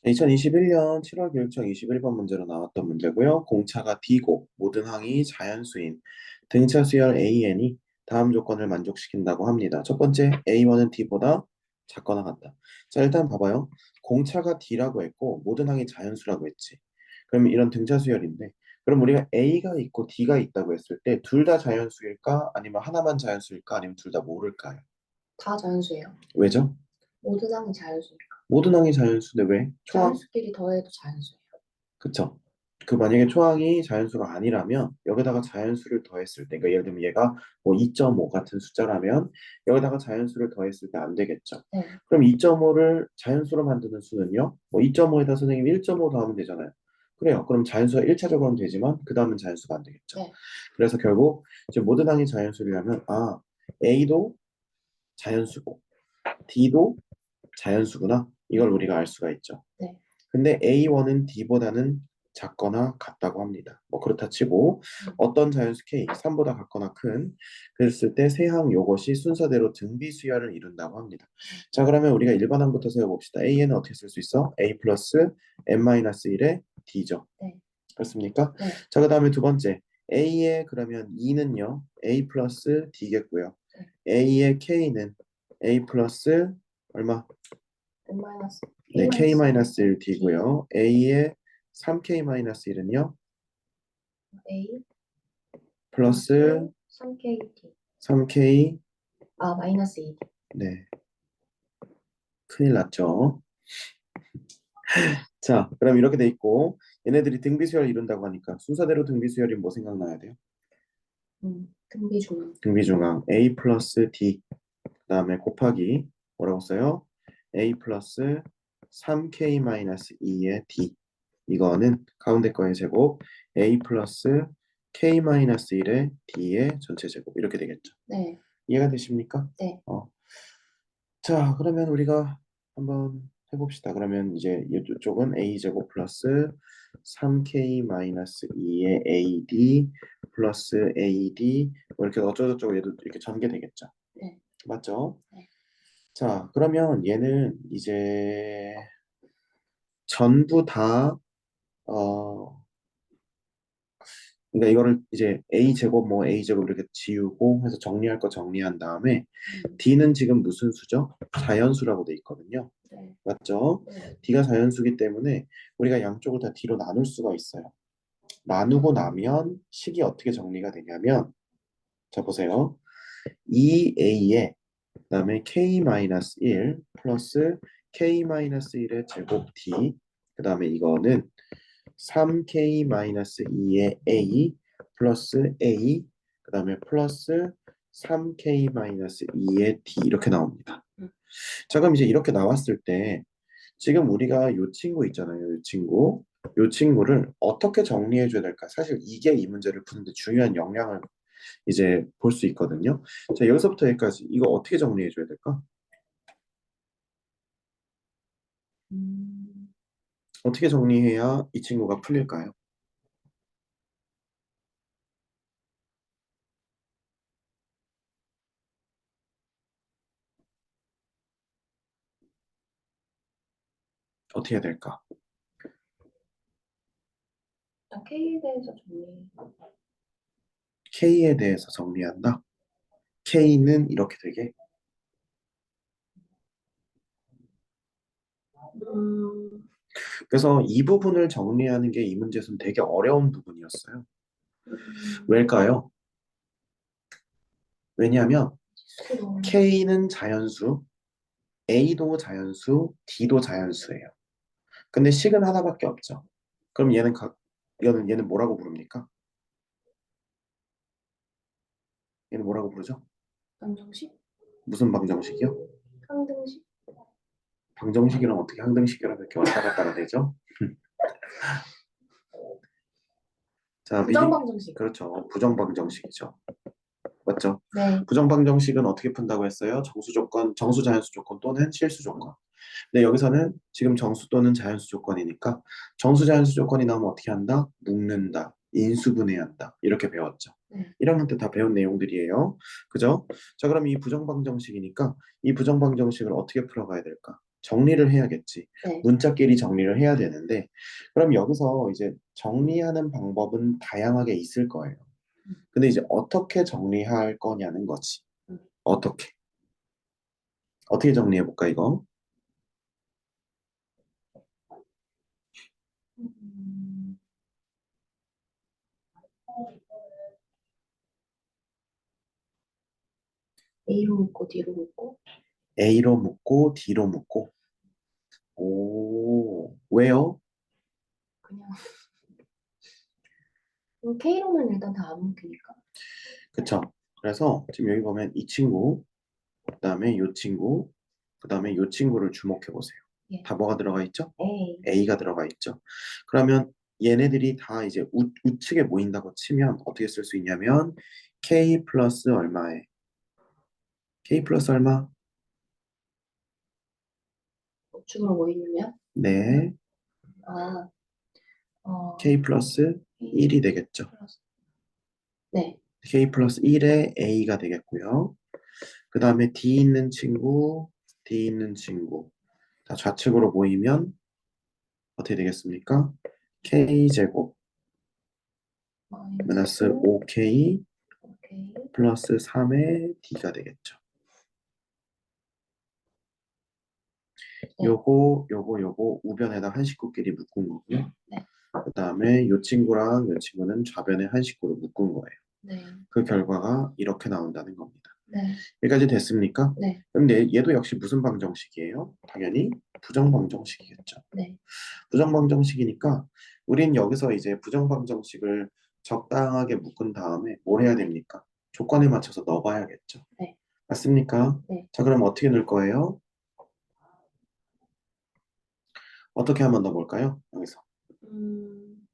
2021년 7월 교육청 21번 문제로 나왔던 문제고요. 공차가 D고 모든 항이 자연수인 등차 수열 AN이 다음 조건을 만족시킨다고 합니다. 첫 번째, A1은 D보다 작거나 같다. 자, 일단 봐봐요. 공차가 D라고 했고 모든 항이 자연수라고 했지. 그럼 이런 등차 수열인데 그럼 우리가 A가 있고 D가 있다고 했을 때 둘 다 자연수일까? 아니면 하나만 자연수일까? 아니면 둘 다 모를까요? 다 자연수예요. 왜죠? 모든 항이 자연수니까. 모든 항이 자연수인데 왜? 초항? 자연수끼리 더해도 자연수예요. 그쵸? 그 만약에 초항이 자연수가 아니라면 여기다가 자연수를 더했을 때, 그러니까 예를 들면 얘가 뭐 2.5 같은 숫자라면 여기다가 자연수를 더했을 때 안 되겠죠. 네. 그럼 2.5를 자연수로 만드는 수는요? 뭐 2.5에다 선생님 1.5 더하면 되잖아요. 그래요. 그럼 자연수가 1차적으로는 되지만 그 다음은 자연수가 안 되겠죠. 네. 그래서 결국 이제 모든 항이 자연수라면 A도 자연수고 D도 자연수구나. 이걸 우리가 알 수가 있죠. 네. 근데 A1은 D보다는 작거나 같다고 합니다. 뭐 그렇다 치고 어떤 자연수 K, 3보다 같거나 큰 그랬을 때 세항 요것이 순서대로 등비 수열을 이룬다고 합니다. 자, 그러면 우리가 일반항부터 세워봅시다. A는 어떻게 쓸 수 있어? A 플러스 n-1의 D죠. 네. 그렇습니까? 네. 자, 그 다음에 두 번째 A의 그러면 2는요 A 플러스 D겠고요. A의 K는 A 플러스 얼마? n 마이너스 네, k 마이너스 K-1D고요. A의 3K-1은요. a 플러스 3kt 3K. 마이너스 2d. 네, 큰일 났죠. 자, 그럼 이렇게 돼 있고 얘네들이 등비수열을 이룬다고 하니까 순서대로 등비수열이 뭐 생각나야 돼요? 등비 중앙. 등비중앙 A 플러스 D 그 다음에 곱하기 뭐라고 써요? A 플러스 3K-2의 D 이거는 가운데 거의 제곱 A 플러스 K-1의 D의 전체 제곱 이렇게 되겠죠. 네. 이해가 되십니까? 네. 자, 그러면 우리가 한번 해봅시다. 그러면 이제 이쪽은 a제곱 플러스 3k-2의 ad 플러스 ad 뭐 이렇게 어쩌고저쩌고 얘도 이렇게 전개되겠죠. 네. 맞죠? 네. 자, 그러면 얘는 이제 전부 다 어, 그러니까 이거를 이제 a제곱 뭐 a제곱 이렇게 지우고 해서 정리할 거 정리한 다음에 d는 지금 무슨 수죠? 자연수라고 돼 있거든요. 네. 맞죠? 네. d가 자연수기 때문에 우리가 양쪽을 다 d로 나눌 수가 있어요. 나누고 나면 식이 어떻게 정리가 되냐면 자 보세요. 2a에 그다음에 k-1 플러스 k-1의 제곱 d 그다음에 이거는 3k-2의 a 플러스 a 그다음에 플러스 3k-2의 d 이렇게 나옵니다. 자 그럼 이제 이렇게 나왔을 때 지금 우리가 요 친구 있잖아요. 요 친구. 요 친구를 어떻게 정리해 줘야 될까? 사실 이게 이 문제를 푸는데 중요한 영향을 이제 볼 수 있거든요. 자, 여기서부터 여기까지 이거 어떻게 정리해 줘야 될까? 음, 어떻게 정리해야 이 친구가 풀릴까요? 어떻게 해야 될까? 일단 k에 대해서 정리. K에 대해서 정리한다. K는 이렇게 되게. 음, 그래서 이 부분을 정리하는 게 이 문제에서는 되게 어려운 부분이었어요. 음, 왜일까요? 왜냐하면 수로. K는 자연수, A도 자연수, D도 자연수예요. 근데 식은 하나밖에 없죠. 그럼 얘는 뭐라고 부릅니까? 얘는 뭐라고 부르죠? 방정식? 무슨 방정식이요? 항등식? 방정식이랑 어떻게 항등식이랑 이렇게 왔다 갔다가 되죠? 자, 부정방정식. 그렇죠. 부정방정식이죠. 맞죠? 네. 부정방정식은 어떻게 푼다고 했어요? 정수 조건, 정수 자연수 조건 또는 실수 조건. 근데 여기서는 지금 정수 또는 자연수 조건이니까 정수 자연수 조건이 나오면 어떻게 한다? 묶는다. 인수분해한다. 이렇게 배웠죠. 네. 1학년 때 다 배운 내용들이에요. 그죠? 자, 그럼 이 부정방정식이니까 이 부정방정식을 어떻게 풀어가야 될까? 정리를 해야겠지. 네. 문자끼리 정리를 해야 되는데, 그럼 여기서 이제 정리하는 방법은 다양하게 있을 거예요. 근데 이제 어떻게 정리할 거냐는 거지. 음. 어떻게? 어떻게 정리해 볼까, 이거? 음, A로 묶고 D로 묶고 A로 묶고 D로 묶고. 오, 왜요? 그냥 K로는 일단 다 안 묶이니까. 그쵸? 그래서 지금 여기 보면 이 친구, 그다음에 이 친구, 그다음에 이 친구를 주목해 보세요. 예. 다 뭐가 들어가 있죠? A. A가 들어가 있죠. 그러면 얘네들이 다 이제 우측에 모인다고 치면 어떻게 쓸 수 있냐면 K 플러스 얼마에? K 플러스 얼마? 우측으로 모이면 네, 아, K 플러스 K 1이 되겠죠. 플러스 네. K 플러스 1에 A가 되겠고요. 그 다음에 D 있는 친구, D 있는 친구 다 좌측으로 모이면 어떻게 되겠습니까? K제곱 마이너스 5K 오케이. 플러스 3의 D가 되겠죠. 네. 요거 우변에다 한 식구끼리 묶은 거고요. 네. 그 다음에 요 친구랑 요 친구는 좌변에 한 식구로 묶은 거예요. 네. 그 결과가 이렇게 나온다는 겁니다. 네. 여기까지 됐습니까? 네. 그럼 얘도 역시 무슨 방정식이에요? 당연히 부정방정식이겠죠. 네. 부정방정식이니까 우린 여기서 이제 부정방정식을 적당하게 묶은 다음에 뭘 해야 됩니까? 조건에 맞춰서 넣어봐야겠죠. 네. 맞습니까? 네. 자, 그럼 어떻게 넣을 거예요? 어떻게 한번 넣어볼까요? 여기서. 음,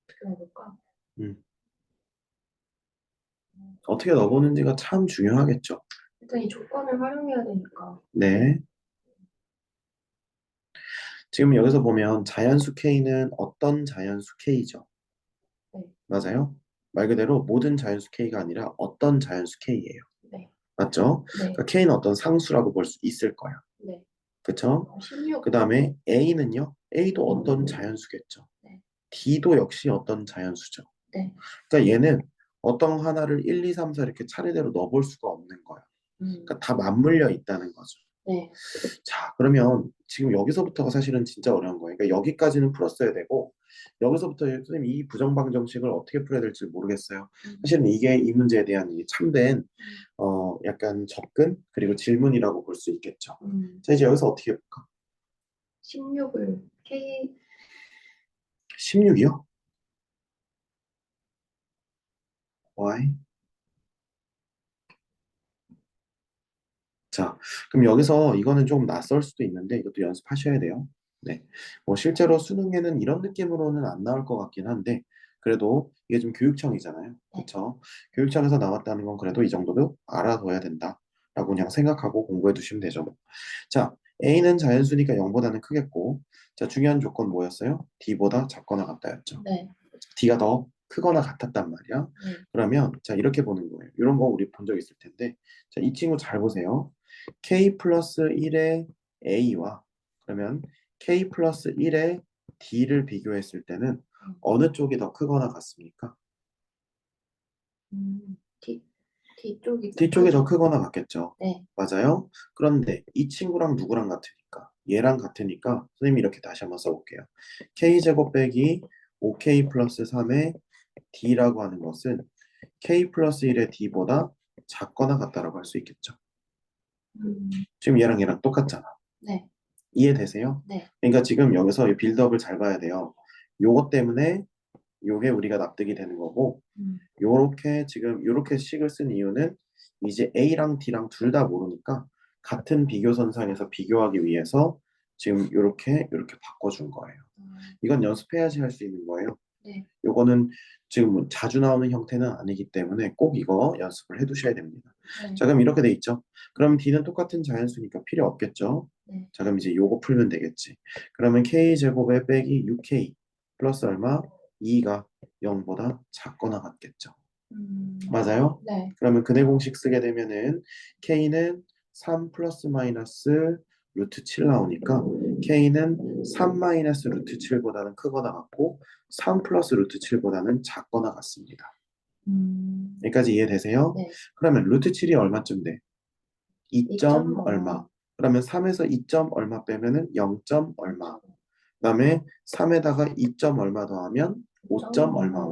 어떻게 해볼까? 음. 어떻게 넣어보는지가 참 중요하겠죠. 일단 이 조건을 활용해야 되니까. 네. 지금 여기서 보면 자연수 K는 어떤 자연수 K죠? 네. 맞아요? 말 그대로 모든 자연수 K가 아니라 어떤 자연수 K예요. 네. 맞죠? 네. 그러니까 K는 어떤 상수라고 볼 수 있을 거예요. 네. 그쵸? 16. 그 다음에 A는요? A도 어떤 자연수겠죠. 네. D도 역시 어떤 자연수죠. 네. 그러니까 얘는 어떤 하나를 1, 2, 3, 4 이렇게 차례대로 넣어볼 수가 없는 거야. 그러니까 다 맞물려 있다는 거죠. 네. 자, 그러면 지금 여기서부터가 사실은 진짜 어려운 거예요. 그러니까 여기까지는 풀었어야 되고 여기서부터 선생님 이 부정방정식을 어떻게 풀어야 될지 모르겠어요. 사실은 이게 이 문제에 대한 이 참된 약간 접근 그리고 질문이라고 볼 수 있겠죠. 자, 이제 여기서 어떻게 해볼까? 16을 K 16이요? Y? 자, 그럼 여기서 이거는 조금 낯설 수도 있는데 이것도 연습하셔야 돼요. 네. 뭐 실제로 수능에는 이런 느낌으로는 안 나올 것 같긴 한데 그래도 이게 좀 교육청이잖아요. 그렇죠? 교육청에서 나왔다는 건 그래도 이 정도도 알아둬야 된다라고 그냥 생각하고 공부해 두시면 되죠. 자, A는 자연수니까 0보다는 크겠고 자, 중요한 조건 뭐였어요? D보다 작거나 같다였죠. 네. D가 더 크거나 같았단 말이야. 네. 그러면 자, 이렇게 보는 거예요. 이런 거 우리 본 적 있을 텐데 자, 이 친구 잘 보세요. K 플러스 1의 A와 그러면 K 플러스 1의 D를 비교했을 때는 어느 쪽이 더 크거나 같습니까? D D쪽이 D쪽이 더 크죠. 크거나 같겠죠. 네. 맞아요? 그런데 이 친구랑 누구랑 같으니까? 얘랑 같으니까 선생님이 이렇게 다시 한번 써볼게요. K제곱 빼기 5K 플러스 3의 D라고 하는 것은 K 플러스 1의 D보다 작거나 같다라고 할 수 있겠죠. 지금 얘랑 얘랑 똑같잖아. 네. 이해되세요? 네. 그러니까 지금 여기서 이 빌드업을 잘 봐야 돼요. 요것 때문에 요게 우리가 납득이 되는 거고 요렇게 지금 요렇게 식을 쓴 이유는 이제 A랑 D랑 둘 다 모르니까 같은 비교선상에서 비교하기 위해서 지금 요렇게 바꿔준 거예요. 이건 연습해야지 할 수 있는 거예요. 네. 요거는 지금 자주 나오는 형태는 아니기 때문에 꼭 이거 연습을 해두셔야 됩니다. 네. 자, 그럼 이렇게 돼 있죠. 그럼 D는 똑같은 자연수니까 필요 없겠죠. 네. 자, 그럼 이제 요거 풀면 되겠지. 그러면 K제곱에 빼기 6K 플러스 얼마? 2가 0보다 작거나 같겠죠. 음, 맞아요? 네. 그러면 근해 공식 쓰게 되면은 k는 3 플러스 마이너스 루트 7 나오니까 k는 3 마이너스 루트 7보다는 크거나 같고 3 플러스 루트 7보다는 작거나 같습니다. 여기까지 이해되세요? 네. 그러면 루트 7이 얼마쯤 돼? 2점 2점 얼마. 그러면 3에서 2점 얼마 빼면은 0점 얼마. 그다음에 3에다가 2점 얼마 더하면 5점 얼마.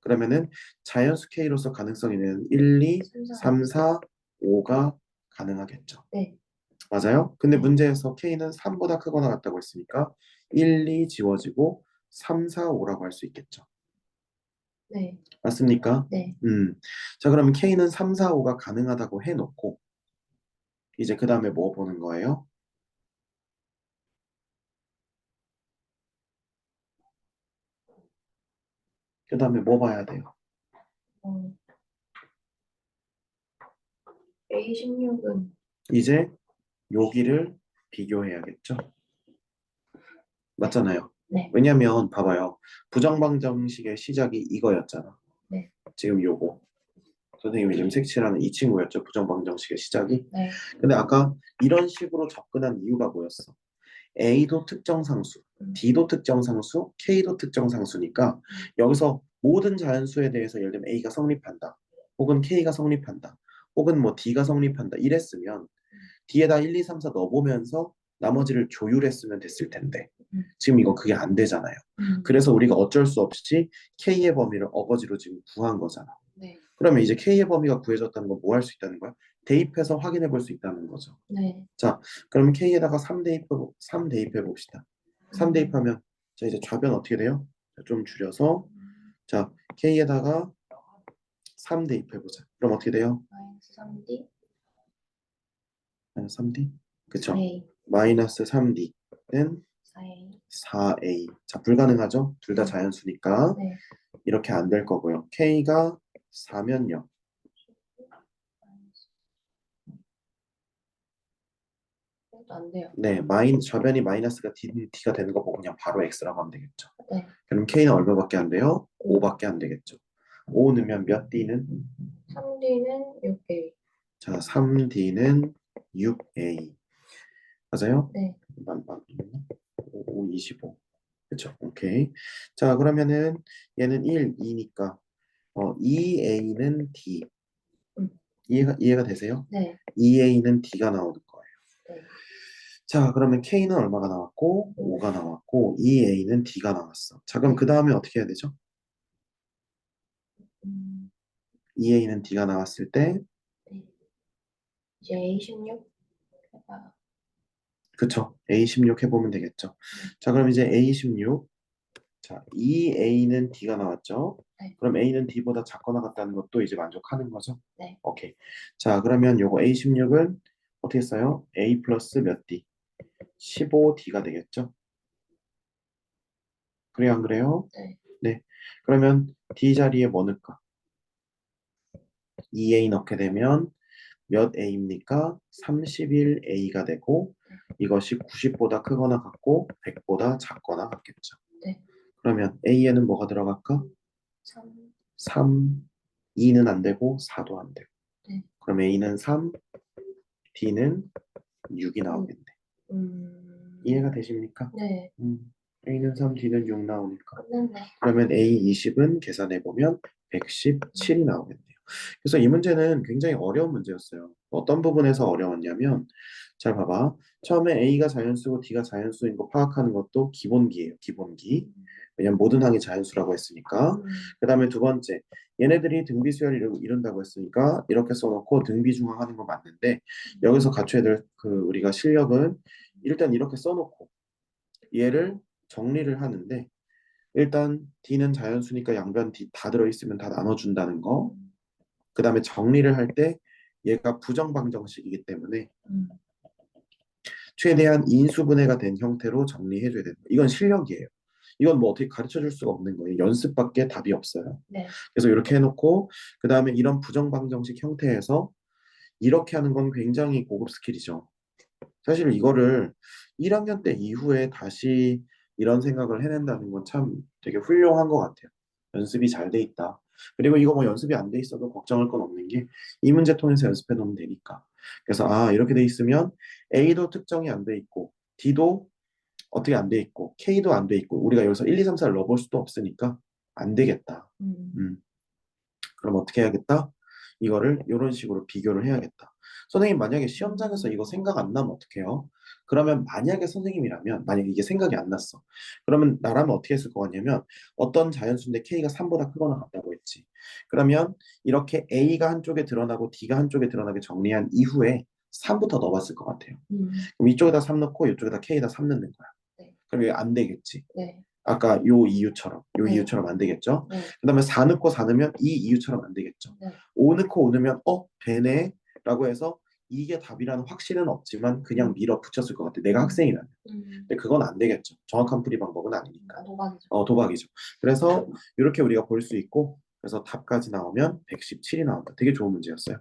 그러면은 자연수 K로서 가능성이 있는 1, 2, 3, 4, 5가 가능하겠죠. 네. 맞아요? 근데 네. 문제에서 K는 3보다 크거나 같다고 했으니까 1, 2 지워지고 3, 4, 5라고 할 수 있겠죠. 네. 맞습니까? 네. 자, 그러면 K는 3, 4, 5가 가능하다고 해놓고 이제 그 다음에 뭐 보는 거예요? 그 다음에 뭐 봐야 돼요? 어, A16은 이제 여기를 비교해야겠죠? 맞잖아요. 네. 왜냐면 봐봐요. 부정방정식의 시작이 이거였잖아. 네. 지금 요거. 선생님이 지금 색칠하는 이 친구였죠. 부정방정식의 시작이. 네. 근데 아까 이런 식으로 접근한 이유가 뭐였어? A도 특정 상수, D도 특정 상수, K도 특정 상수니까 여기서 모든 자연수에 대해서 예를 들면 A가 성립한다. 혹은 K가 성립한다. 혹은 뭐 D가 성립한다. 이랬으면 뒤에다 1, 2, 3, 4 넣어보면서 나머지를 조율했으면 됐을 텐데 지금 이거 그게 안 되잖아요. 그래서 우리가 어쩔 수 없이 K의 범위를 어거지로 지금 구한 거잖아. 네. 그러면 이제 K의 범위가 구해졌다는 건 뭐 할 수 있다는 거야? 대입해서 확인해 볼 수 있다는 거죠. 네. 자, 그러면 K에다가 3 대입해 봅시다. 3 대입하면 자 이제 좌변 어떻게 돼요? 자, 좀 줄여서 자 K에다가 3 대입해 보자. 그럼 어떻게 돼요? 마이너스 3D, 3D? 그쵸? 4A, 마이너스 3D는 4A. 4A. 자, 불가능하죠? 둘 다 자연수니까 네. 이렇게 안 될 거고요. K가 4면요. 이것도 안 돼요. 네, 좌변이 마이너스가 D가 되는 거 보고 그냥 바로 X라고 하면 되겠죠. 네. 그럼 K는 얼마밖에 안 돼요? 5밖에 안 되겠죠. 5 넣으면 몇 D는? 3D는 6A. 자, 3D는 6A. 맞아요? 네. 5, 25. 그쵸? 오케이. 자, 그러면은 얘는 1, 2니까 2A는 D. 음. 이해가 되세요? 네. 2A는 D가 나오는 거예요. 네. 자, 그러면 K는 얼마가 나왔고 5가 나왔고 2A는 D가 나왔어. 자, 그럼 그 다음에 어떻게 해야 되죠? 음, 2A는 D가 나왔을 때 네. 이제 A16 해봐. 그쵸? A16 해보면 되겠죠. 자, 그럼 이제 A16 자, 2A는 D가 나왔죠? 네. 그럼 A는 D보다 작거나 같다는 것도 이제 만족하는 거죠? 네. 오케이. 자, 그러면 요거 A16은 어떻게 써요? A 플러스 몇 D? 15D가 되겠죠? 그래요, 안 그래요? 네. 네. 그러면 D 자리에 뭐 넣을까? 2A 넣게 되면 몇 A입니까? 31A가 되고 이것이 90보다 크거나 같고 100보다 작거나 같겠죠. 네. 그러면 A에는 뭐가 들어갈까? 3. 3, 2는 안 되고 4도 안 되고. 네. 그럼 A는 3, D는 6이 나오겠네. 이해가 되십니까? 네. A는 3, D는 6 나오니까. 끝났네. 그러면 A20은 계산해보면 117이 나오겠네요. 그래서 이 문제는 굉장히 어려운 문제였어요. 어떤 부분에서 어려웠냐면 잘 봐봐. 처음에 A가 자연수고 D가 자연수인 거 파악하는 것도 기본기예요. 기본기. 왜냐면 모든 항이 자연수라고 했으니까. 그 다음에 두 번째, 얘네들이 등비수열을 이룬다고 했으니까 이렇게 써놓고 등비중앙하는 거 맞는데 여기서 갖춰야 될 그 우리가 실력은 일단 이렇게 써놓고 얘를 정리를 하는데 일단 D는 자연수니까 양변 D 다 들어있으면 다 나눠준다는 거. 그 다음에 정리를 할 때 얘가 부정방정식이기 때문에 최대한 인수분해가 된 형태로 정리해줘야 된다. 이건 실력이에요. 이건 뭐 어떻게 가르쳐 줄 수가 없는 거예요. 연습밖에 답이 없어요. 네. 그래서 이렇게 해놓고 그 다음에 이런 부정방정식 형태에서 이렇게 하는 건 굉장히 고급 스킬이죠. 사실 이거를 1학년 때 이후에 다시 이런 생각을 해낸다는 건 참 되게 훌륭한 것 같아요. 연습이 잘 돼 있다. 그리고 이거 뭐 연습이 안 돼 있어도 걱정할 건 없는 게 이 문제 통해서 연습해 놓으면 되니까. 그래서 이렇게 돼 있으면 A도 특정이 안 돼 있고 D도 어떻게 안 돼 있고 K도 안 돼 있고 우리가 여기서 1, 2, 3, 4를 넣어볼 수도 없으니까 안 되겠다. 음. 그럼 어떻게 해야겠다? 이거를 이런 식으로 비교를 해야겠다. 선생님 만약에 시험장에서 이거 생각 안 나면 어떡해요? 그러면 만약에 선생님이라면 만약에 이게 생각이 안 났어. 그러면 나라면 어떻게 했을 것 같냐면 어떤 자연수인데 K가 3보다 크거나 같다고 했지. 그러면 이렇게 A가 한쪽에 드러나고 D가 한쪽에 드러나게 정리한 이후에 3부터 넣어봤을 것 같아요. 그럼 이쪽에다 3 넣고 이쪽에다 K에다 3 넣는 거야. 네. 그럼 이게 안 되겠지. 네. 아까 요 이유처럼 네. 이유처럼 안 되겠죠. 네. 그 다음에 4 넣고 4 넣으면 이 이유처럼 안 되겠죠. 네. 5 넣고 5 넣으면 되네 라고 해서 이게 답이라는 확신은 없지만 그냥 밀어붙였을 것 같아. 내가 학생이라면. 근데 그건 안 되겠죠. 정확한 풀이 방법은 아니니까. 도박이죠. 도박이죠. 그래서 이렇게 우리가 볼 수 있고 그래서 답까지 나오면 117이 나온다. 되게 좋은 문제였어요.